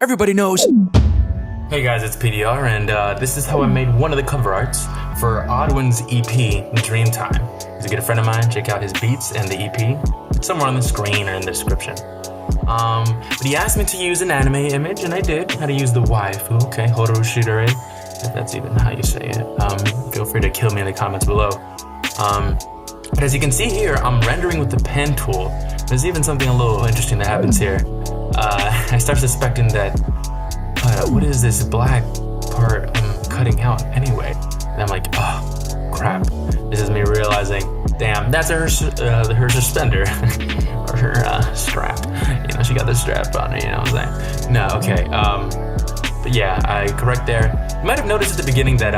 everybody knows. Hey guys, it's PDR, and this is how I made one of the cover arts for Oddwin's EP, Dreamtime. He's a good friend of mine. Check out his beats and the EP. It's somewhere on the screen or in the description. But he asked me to use an anime image, and I did. How to use the waifu, okay, Hotaru Shidare, if that's even how you say it. Feel free to kill me in the comments below. But as you can see here, I'm rendering with the pen tool. There's even something a little interesting that happens here. I start suspecting that, what is this black part I'm cutting out anyway? And I'm like, oh, crap. This is me realizing, damn, that's her suspender. Or her strap. You know, she got the strap on her, you know what I'm saying? No, okay. But yeah, I correct there. You might have noticed at the beginning that,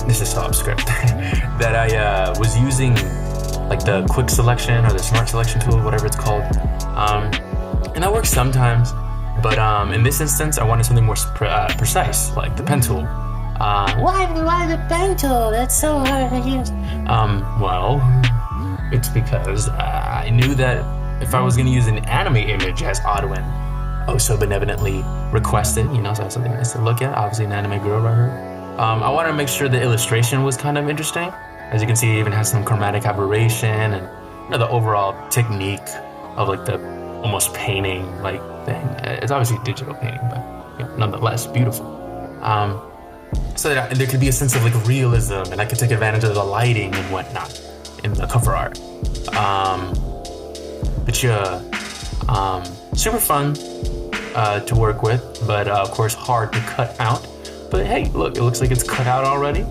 this is script, that I was using like the quick selection or the smart selection tool, whatever it's called. And that works sometimes, but in this instance, I wanted something more precise, like the pen tool. Why the pen tool? That's so hard to use. Well, it's because I knew that if I was going to use an anime image as Oddwin so benevolently requested, you know, so I have something nice to look at, obviously an anime girl right here. I wanted to make sure the illustration was kind of interesting. As you can see, it even has some chromatic aberration and, you know, the overall technique of like the almost painting like thing. It's obviously digital painting, but you know, nonetheless beautiful. So that there could be a sense of like realism, and I could take advantage of the lighting and whatnot in the cover art. But yeah, super fun to work with, but of course hard to cut out. But hey, look, it looks like it's cut out already.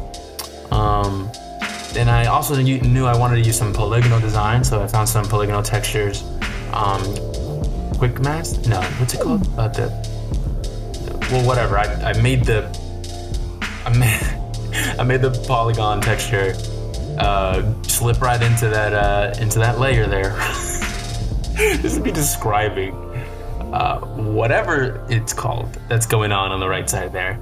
Then I also knew I wanted to use some polygonal design, so I found some polygonal textures. Quick mask? No, what's it called? Well, whatever. I made the polygon texture slip right into that layer there. This would be describing whatever it's called that's going on the right side there.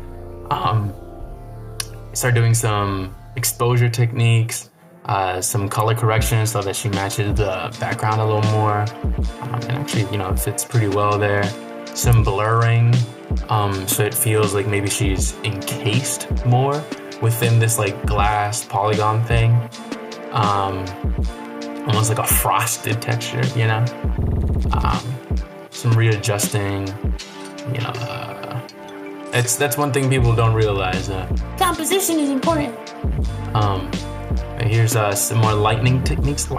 Start doing some exposure techniques, some color correction so that she matches the background a little more, and actually, you know, it fits pretty well there. Some blurring, so it feels like maybe she's encased more within this like glass polygon thing, almost like a frosted texture, you know. Some readjusting, you know. That's one thing people don't realize. Composition is important. Here's some more lighting techniques. You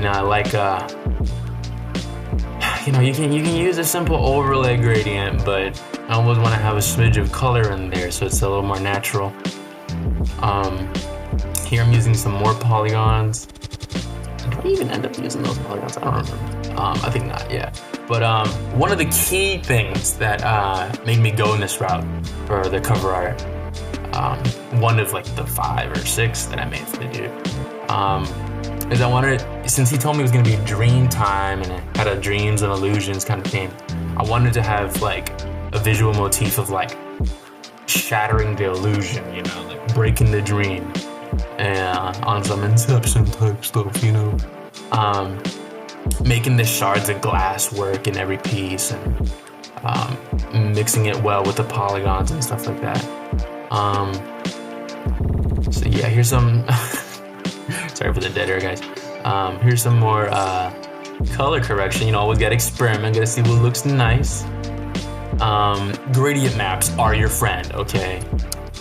know, I like you know, you can use a simple overlay gradient, but I almost want to have a smidge of color in there so it's a little more natural. Here I'm using some more polygons. Did I even end up using those polygons? I don't remember. I think not, yeah. But one of the key things that made me go in this route for the cover art, one of like the 5 or 6 that I made for the dude, is I wanted, since he told me it was gonna be dream time and it had a dreams and illusions kind of theme, I wanted to have like a visual motif of like shattering the illusion, you know, like breaking the dream, and on some Inception type stuff, you know. Making the shards of glass work in every piece and mixing it well with the polygons and stuff like that. So yeah, here's some sorry for the dead air, guys. Here's some more color correction. You know, always gotta experiment, gotta see what looks nice. Gradient maps are your friend, okay?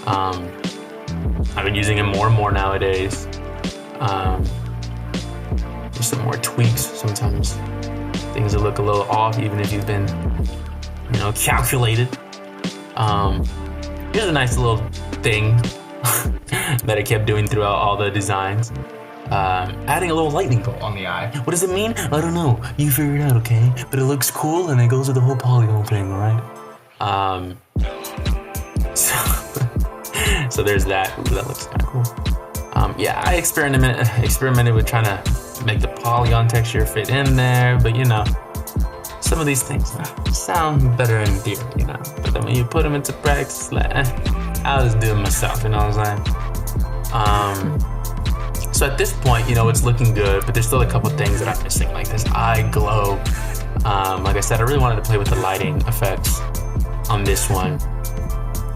I've been using them more and more nowadays. There's some more tweaks. Sometimes things will look a little off, even if you've been, you know, calculated. Here's a nice little thing that I kept doing throughout all the designs. Adding a little lightning bolt on the eye. What does it mean? I don't know. You figure it out, okay? But it looks cool, and it goes with the whole polygon thing, right? So there's that. Ooh, that looks kind of cool. Yeah, I experimented with trying to make the polygon texture fit in there, but you know, some of these things sound better in theory, you know. But then when you put them into practice, like, I'll just do it myself, you know what I'm saying? So at this point, it's looking good, but there's still a couple things that I'm missing, like this eye glow. Like I said, I really wanted to play with the lighting effects on this one,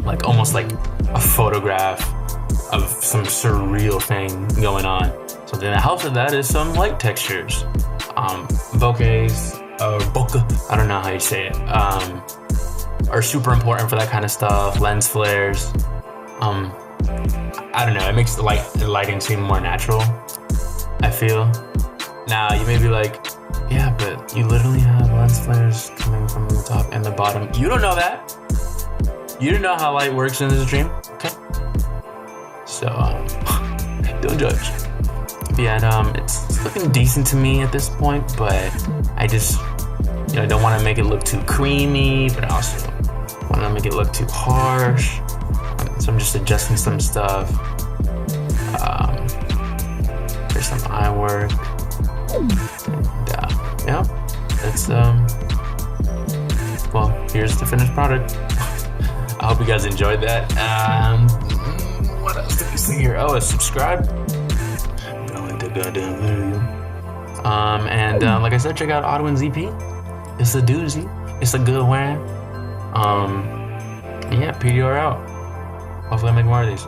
like almost like a photograph of some surreal thing going on. Something that helps with that is some light textures, bokehs, or bokeh, I don't know how you say it, are super important for that kind of stuff. Lens flares, I don't know, it makes the lighting seem more natural, I feel. Now, you may be like, yeah, but you literally have lens flares coming from the top and the bottom. You don't know that. You don't know how light works in this dream, okay? So, don't judge. Yeah, it's looking decent to me at this point, but I just, don't want to make it look too creamy, but I also want to make it look too harsh. So I'm just adjusting some stuff. There's some eye work. And, it's, well, here's the finished product. I hope you guys enjoyed that. What else did we see here? Oh, subscribe. Like the goddamn video. And like I said, check out Oddwin's EP. It's a doozy. It's a good one. Yeah, PDR out. Hopefully I make more of these.